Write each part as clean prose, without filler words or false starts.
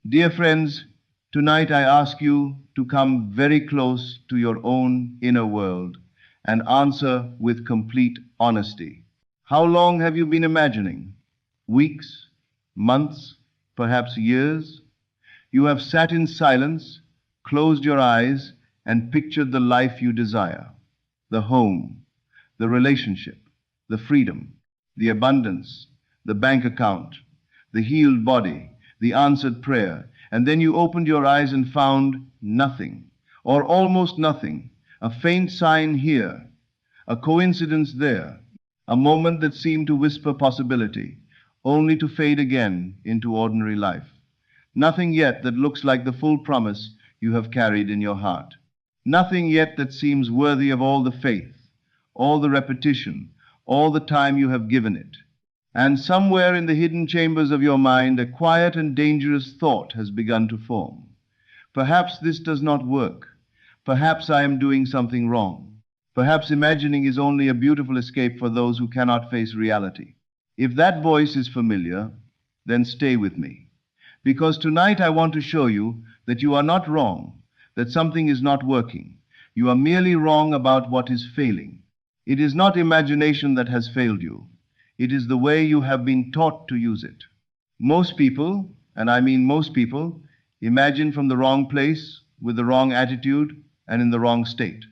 Dear friends, tonight I ask you to come very close to your own inner world and answer with complete honesty. How long have you been imagining? Weeks, months, perhaps years? You have sat in silence, closed your eyes, and pictured the life you desire, the home, the relationship, the freedom, the abundance, the bank account, the healed body, the answered prayer, and then you opened your eyes and found nothing, or almost nothing, a faint sign here, a coincidence there, a moment that seemed to whisper possibility, only to fade again into ordinary life. Nothing yet that looks like the full promise you have carried in your heart. Nothing yet that seems worthy of all the faith, all the repetition, all the time you have given it. And somewhere in the hidden chambers of your mind, a quiet and dangerous thought has begun to form. Perhaps this does not work. Perhaps I am doing something wrong. Perhaps imagining is only a beautiful escape for those who cannot face reality. If that voice is familiar, then stay with me. Because tonight I want to show you that you are not wrong, that something is not working. You are merely wrong about what is failing. It is not imagination that has failed you. It is the way you have been taught to use it. Most people, and I mean most people, imagine from the wrong place, with the wrong attitude, and in the wrong state.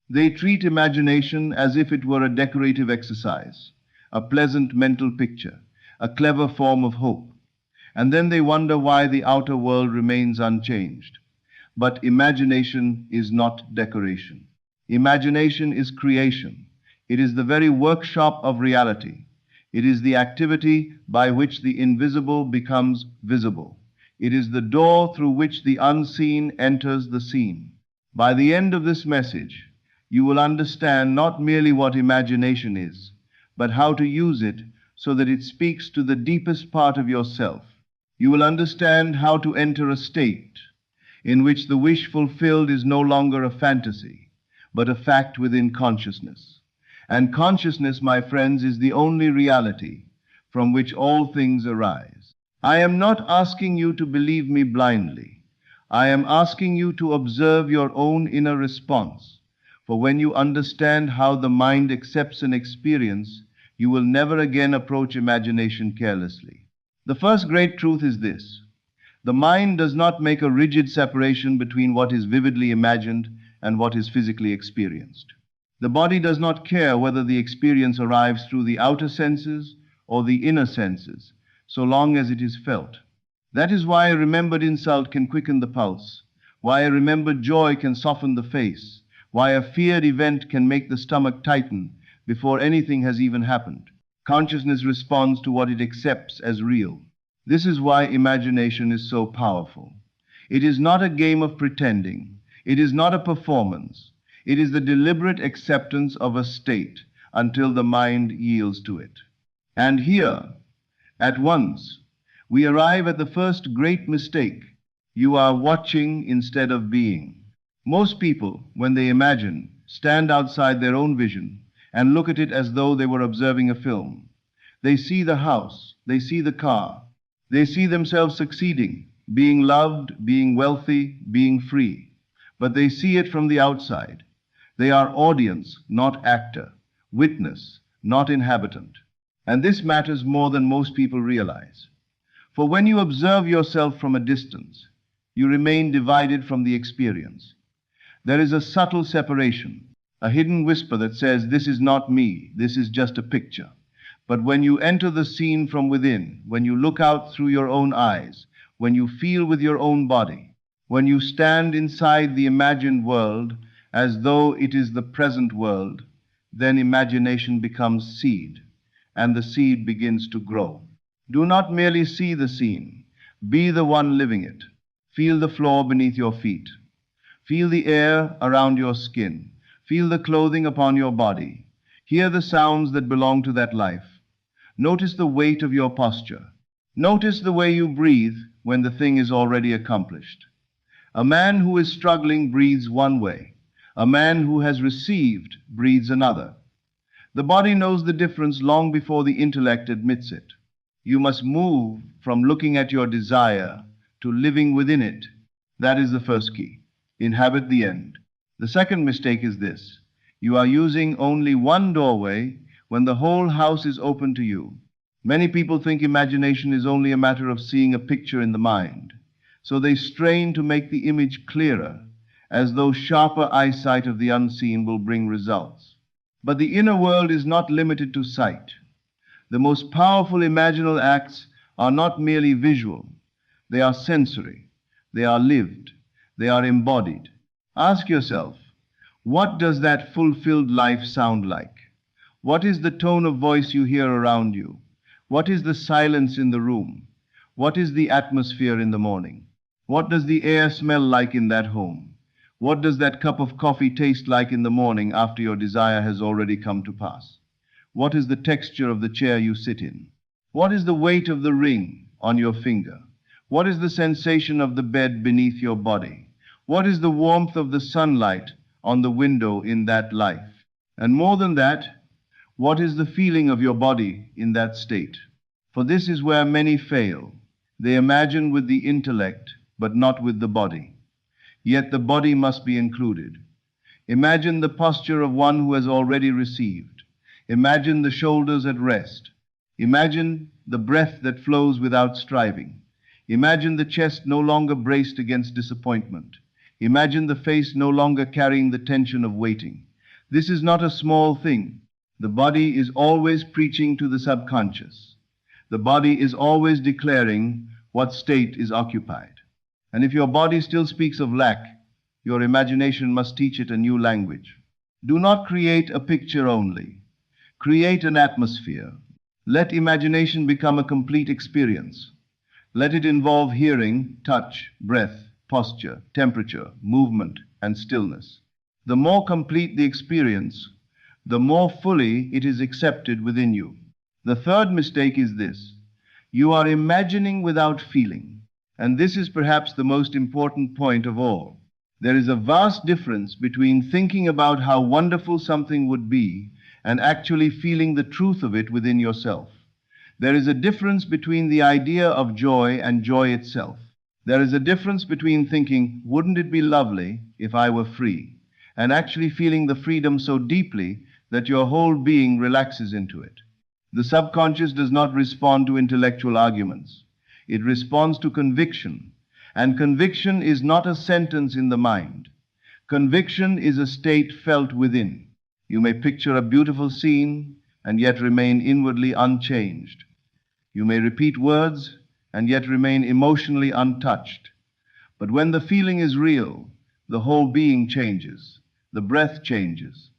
They treat imagination as if it were a decorative exercise, a pleasant mental picture, a clever form of hope. And then they wonder why the outer world remains unchanged. But imagination is not decoration. Imagination is creation. It is the very workshop of reality. It is the activity by which the invisible becomes visible. It is the door through which the unseen enters the seen. By the end of this message, you will understand not merely what imagination is, but how to use it so that it speaks to the deepest part of yourself. You will understand how to enter a state in which the wish fulfilled is no longer a fantasy, but a fact within consciousness. And consciousness, my friends, is the only reality from which all things arise. I am not asking you to believe me blindly. I am asking you to observe your own inner response. For when you understand how the mind accepts an experience, you will never again approach imagination carelessly. The first great truth is this: the mind does not make a rigid separation between what is vividly imagined and what is physically experienced. The body does not care whether the experience arrives through the outer senses or the inner senses, so long as it is felt. That is why a remembered insult can quicken the pulse, why a remembered joy can soften the face, why a feared event can make the stomach tighten before anything has even happened. Consciousness responds to what it accepts as real. This is why imagination is so powerful. It is not a game of pretending. It is not a performance. It is the deliberate acceptance of a state until the mind yields to it. And here, at once, we arrive at the first great mistake. You are watching instead of being. Most people, when they imagine, stand outside their own vision and look at it as though they were observing a film. They see the house, they see the car, they see themselves succeeding, being loved, being wealthy, being free. But they see it from the outside. They are audience, not actor, witness, not inhabitant. And this matters more than most people realize. For when you observe yourself from a distance, you remain divided from the experience. There is a subtle separation, a hidden whisper that says, "This is not me, this is just a picture." But when you enter the scene from within, when you look out through your own eyes, when you feel with your own body, when you stand inside the imagined world as though it is the present world, then imagination becomes seed, and the seed begins to grow. Do not merely see the scene, be the one living it. Feel the floor beneath your feet. Feel the air around your skin. Feel the clothing upon your body. Hear the sounds that belong to that life. Notice the weight of your posture. Notice the way you breathe when the thing is already accomplished. A man who is struggling breathes one way. A man who has received breathes another. The body knows the difference long before the intellect admits it. You must move from looking at your desire to living within it. That is the first key. Inhabit the end. The second mistake is this. You are using only one doorway when the whole house is open to you. Many people think imagination is only a matter of seeing a picture in the mind. So they strain to make the image clearer, as though sharper eyesight of the unseen will bring results. But the inner world is not limited to sight. The most powerful imaginal acts are not merely visual. They are sensory. They are lived. They are embodied. Ask yourself, what does that fulfilled life sound like? What is the tone of voice you hear around you? What is the silence in the room? What is the atmosphere in the morning? What does the air smell like in that home? What does that cup of coffee taste like in the morning after your desire has already come to pass? What is the texture of the chair you sit in? What is the weight of the ring on your finger? What is the sensation of the bed beneath your body? What is the warmth of the sunlight on the window in that life? And more than that, what is the feeling of your body in that state? For this is where many fail. They imagine with the intellect, but not with the body. Yet the body must be included. Imagine the posture of one who has already received. Imagine the shoulders at rest. Imagine the breath that flows without striving. Imagine the chest no longer braced against disappointment. Imagine the face no longer carrying the tension of waiting. This is not a small thing. The body is always preaching to the subconscious. The body is always declaring what state is occupied. And if your body still speaks of lack, your imagination must teach it a new language. Do not create a picture only. Create an atmosphere. Let imagination become a complete experience. Let it involve hearing, touch, breath, posture, temperature, movement, and stillness. The more complete the experience, the more fully it is accepted within you. The third mistake is this. You are imagining without feeling. And this is perhaps the most important point of all. There is a vast difference between thinking about how wonderful something would be and actually feeling the truth of it within yourself. There is a difference between the idea of joy and joy itself. There is a difference between thinking, wouldn't it be lovely if I were free, and actually feeling the freedom so deeply that your whole being relaxes into it. The subconscious does not respond to intellectual arguments. It responds to conviction, and conviction is not a sentence in the mind. Conviction is a state felt within. You may picture a beautiful scene and yet remain inwardly unchanged. You may repeat words and yet remain emotionally untouched. But when the feeling is real, the whole being changes. The breath changes.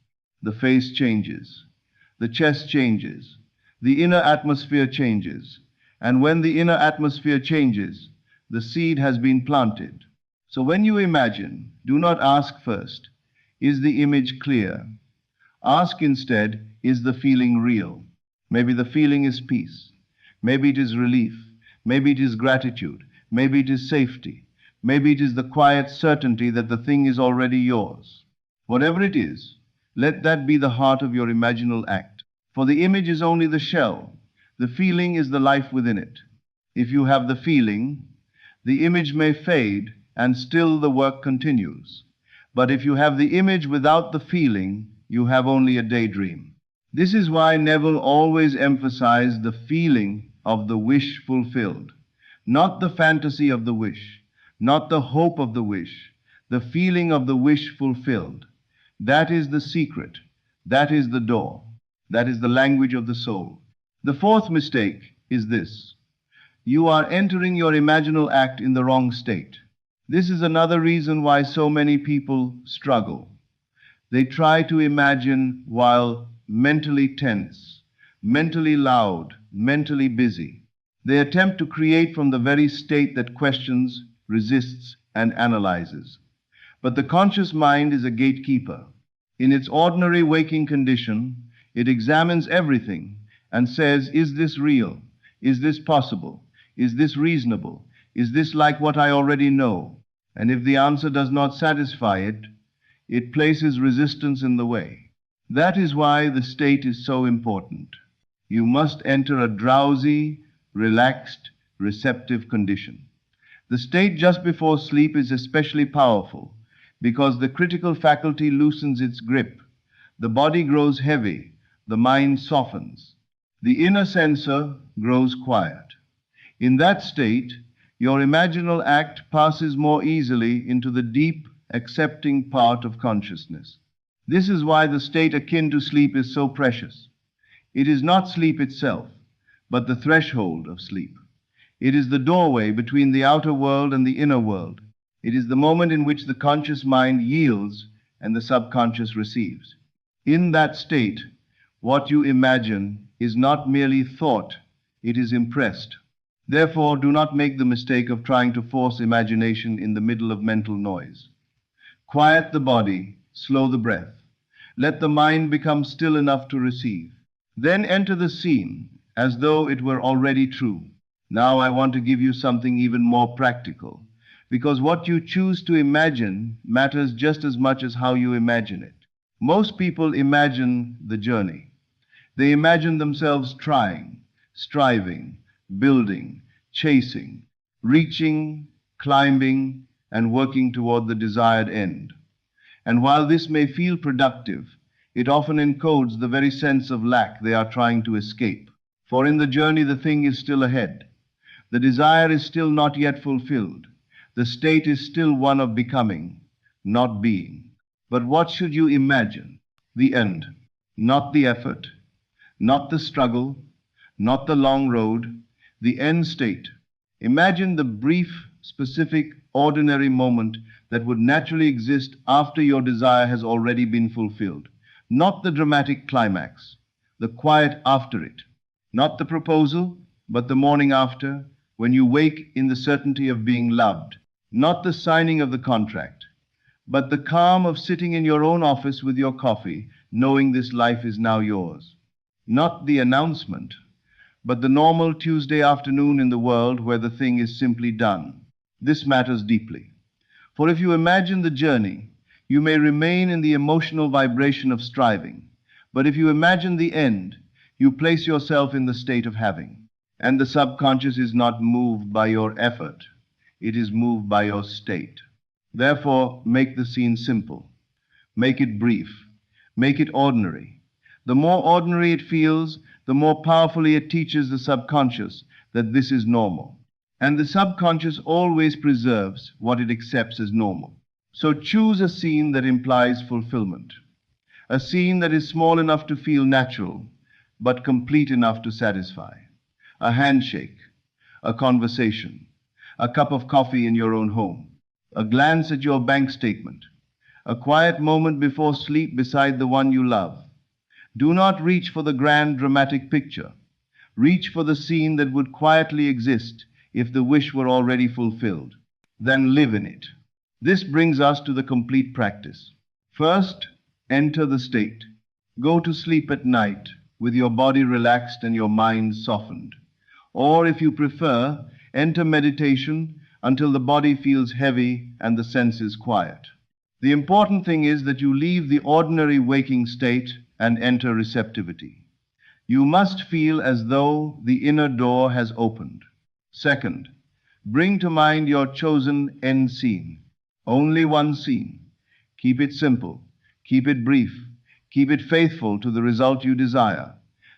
The face changes. The chest changes. The inner atmosphere changes. And when the inner atmosphere changes, the seed has been planted. So when you imagine, do not ask first, is the image clear? Ask instead, is the feeling real? Maybe the feeling is peace. Maybe it is relief. Maybe it is gratitude. Maybe it is safety. Maybe it is the quiet certainty that the thing is already yours. Whatever it is, let that be the heart of your imaginal act. For the image is only the shell. The feeling is the life within it. If you have the feeling, the image may fade and still the work continues. But if you have the image without the feeling, you have only a daydream. This is why Neville always emphasized the feeling of the wish fulfilled, not the fantasy of the wish, not the hope of the wish, the feeling of the wish fulfilled. That is the secret. That is the door. That is the language of the soul. The fourth mistake is this. You are entering your imaginal act in the wrong state. This is another reason why so many people struggle. They try to imagine while mentally tense, mentally loud, mentally busy. They attempt to create from the very state that questions, resists, and analyzes. But the conscious mind is a gatekeeper. In its ordinary waking condition, it examines everything and says, is this real? Is this possible? Is this reasonable? Is this like what I already know? And if the answer does not satisfy it, it places resistance in the way. That is why the state is so important. You must enter a drowsy, relaxed, receptive condition. The state just before sleep is especially powerful because the critical faculty loosens its grip, the body grows heavy, the mind softens, the inner sensor grows quiet. In that state, your imaginal act passes more easily into the deep, accepting part of consciousness. This is why the state akin to sleep is so precious. It is not sleep itself, but the threshold of sleep. It is the doorway between the outer world and the inner world. It is the moment in which the conscious mind yields and the subconscious receives. In that state, what you imagine is not merely thought, it is impressed. Therefore, do not make the mistake of trying to force imagination in the middle of mental noise. Quiet the body, slow the breath. Let the mind become still enough to receive. Then enter the scene as though it were already true. Now I want to give you something even more practical, because what you choose to imagine matters just as much as how you imagine it. Most people imagine the journey. They imagine themselves trying, striving, building, chasing, reaching, climbing, and working toward the desired end. And while this may feel productive, it often encodes the very sense of lack they are trying to escape. For in the journey, the thing is still ahead. The desire is still not yet fulfilled. The state is still one of becoming, not being. But what should you imagine? The end, not the effort, not the struggle, not the long road, the end state. Imagine the brief, specific, ordinary moment that would naturally exist after your desire has already been fulfilled. Not the dramatic climax, the quiet after it. Not the proposal, but the morning after, when you wake in the certainty of being loved. Not the signing of the contract, but the calm of sitting in your own office with your coffee, knowing this life is now yours. Not the announcement, but the normal Tuesday afternoon in the world where the thing is simply done. This matters deeply. For if you imagine the journey, you may remain in the emotional vibration of striving. But if you imagine the end, you place yourself in the state of having. And the subconscious is not moved by your effort. It is moved by your state. Therefore, make the scene simple. Make it brief. Make it ordinary. The more ordinary it feels, the more powerfully it teaches the subconscious that this is normal. And the subconscious always preserves what it accepts as normal. So choose a scene that implies fulfillment. A scene that is small enough to feel natural, but complete enough to satisfy. A handshake, a conversation, a cup of coffee in your own home, a glance at your bank statement, a quiet moment before sleep beside the one you love. Do not reach for the grand dramatic picture. Reach for the scene that would quietly exist if the wish were already fulfilled. Then live in it. This brings us to the complete practice. First, enter the state. Go to sleep at night with your body relaxed and your mind softened. Or, if you prefer, enter meditation until the body feels heavy and the senses quiet. The important thing is that you leave the ordinary waking state and enter receptivity. You must feel as though the inner door has opened. Second, bring to mind your chosen end scene. Only one scene. Keep it simple. Keep it brief. Keep it faithful to the result you desire.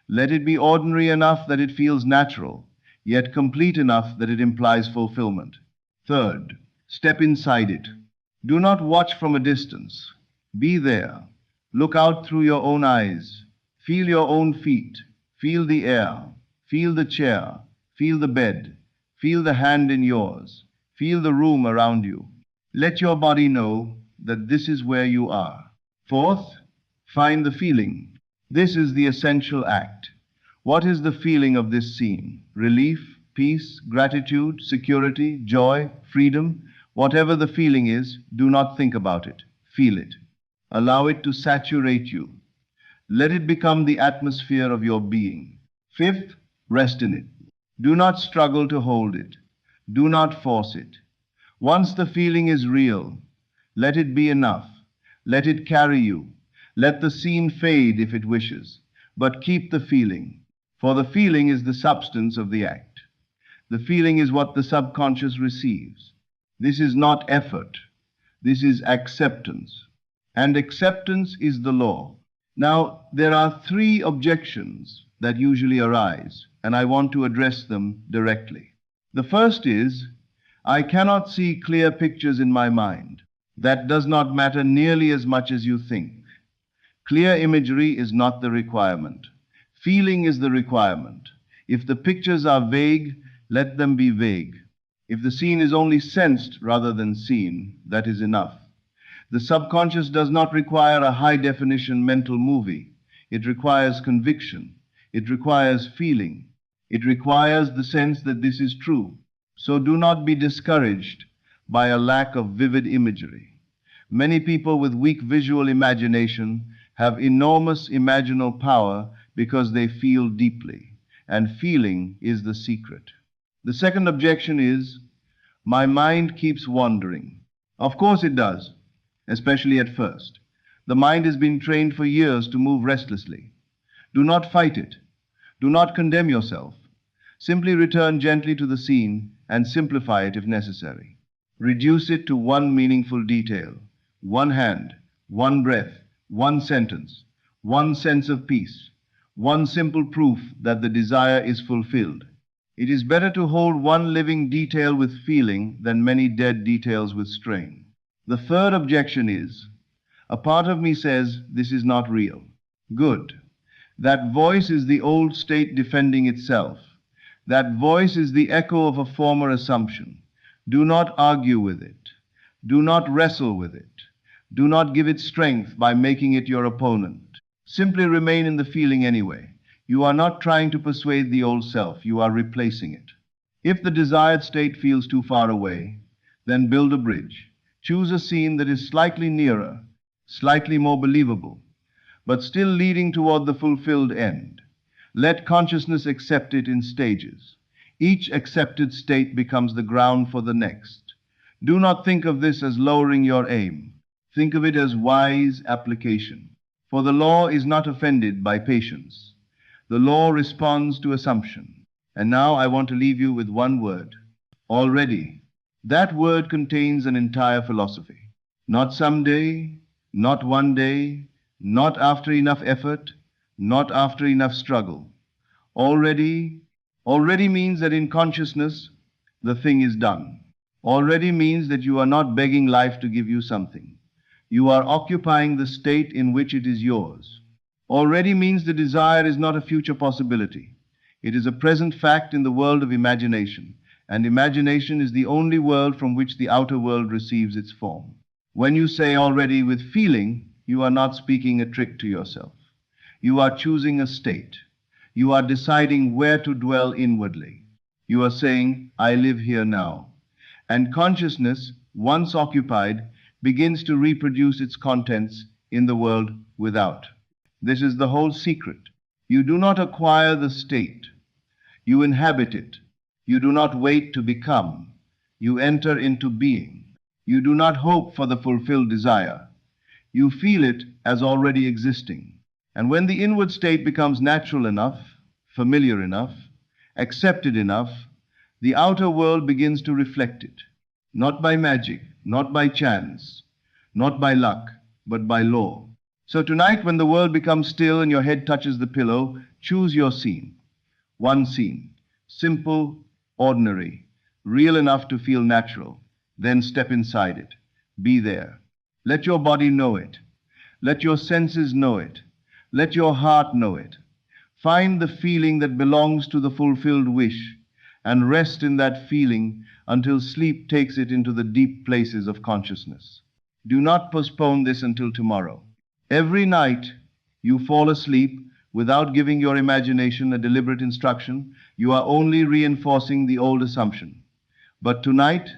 Let it be ordinary enough that it feels natural, yet complete enough that it implies fulfillment. Third, step inside it. Do not watch from a distance. Be there. Look out through your own eyes. Feel your own feet. Feel the air. Feel the chair. Feel the bed. Feel the hand in yours. Feel the room around you. Let your body know that this is where you are. Fourth, find the feeling. This is the essential act. What is the feeling of this scene? Relief, peace, gratitude, security, joy, freedom? Whatever the feeling is, do not think about it. Feel it. Allow it to saturate you. Let it become the atmosphere of your being. Fifth, rest in it. Do not struggle to hold it. Do not force it. Once the feeling is real, let it be enough. Let it carry you. Let the scene fade if it wishes, but keep the feeling, for the feeling is the substance of the act. The feeling is what the subconscious receives. This is not effort. This is acceptance. And acceptance is the law. Now, there are three objections that usually arise, and I want to address them directly. The first is, I cannot see clear pictures in my mind. That does not matter nearly as much as you think. Clear imagery is not the requirement. Feeling is the requirement. If the pictures are vague, let them be vague. If the scene is only sensed rather than seen, that is enough. The subconscious does not require a high-definition mental movie. It requires conviction. It requires feeling. It requires the sense that this is true. So do not be discouraged by a lack of vivid imagery. Many people with weak visual imagination have enormous imaginal power because they feel deeply, and feeling is the secret. The second objection is, my mind keeps wandering. Of course it does, especially at first. The mind has been trained for years to move restlessly. Do not fight it. Do not condemn yourself. Simply return gently to the scene and simplify it if necessary. Reduce it to one meaningful detail, one hand, one breath, one sentence, one sense of peace, one simple proof that the desire is fulfilled. It is better to hold one living detail with feeling than many dead details with strain. The third objection is, a part of me says this is not real. Good. That voice is the old state defending itself. That voice is the echo of a former assumption. Do not argue with it. Do not wrestle with it. Do not give it strength by making it your opponent. Simply remain in the feeling anyway. You are not trying to persuade the old self. You are replacing it. If the desired state feels too far away, then build a bridge. Choose a scene that is slightly nearer, slightly more believable, but still leading toward the fulfilled end. Let consciousness accept it in stages. Each accepted state becomes the ground for the next. Do not think of this as lowering your aim. Think of it as wise application. For the law is not offended by patience. The law responds to assumption. And now I want to leave you with one word. Already. That word contains an entire philosophy. Not someday, not one day, not after enough effort, not after enough struggle. Already means that in consciousness, the thing is done. Already means that you are not begging life to give you something. You are occupying the state in which it is yours. Already means the desire is not a future possibility. It is a present fact in the world of imagination, and imagination is the only world from which the outer world receives its form. When you say already with feeling, you are not speaking a trick to yourself. You are choosing a state. You are deciding where to dwell inwardly. You are saying, I live here now. And consciousness, once occupied, begins to reproduce its contents in the world without. This is the whole secret. You do not acquire the state. You inhabit it. You do not wait to become. You enter into being. You do not hope for the fulfilled desire. You feel it as already existing. And when the inward state becomes natural enough, familiar enough, accepted enough, the outer world begins to reflect it. Not by magic, not by chance, not by luck, but by law. So tonight, when the world becomes still and your head touches the pillow, choose your scene. One scene. Simple, ordinary, real enough to feel natural. Then step inside it. Be there. Let your body know it. Let your senses know it. Let your heart know it. Find the feeling that belongs to the fulfilled wish and rest in that feeling until sleep takes it into the deep places of consciousness. Do not postpone this until tomorrow. Every night you fall asleep without giving your imagination a deliberate instruction. You are only reinforcing the old assumption. But tonight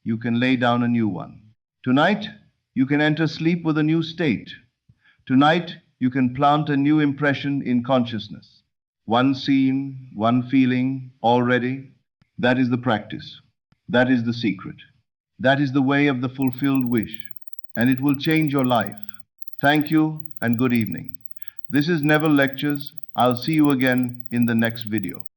you can lay down a new one. Tonight you can enter sleep with a new state. Tonight you can plant a new impression in consciousness. One scene, one feeling, already. That is the practice. That is the secret. That is the way of the fulfilled wish. And it will change your life. Thank you and good evening. This is Neville Lectures. I'll see you again in the next video.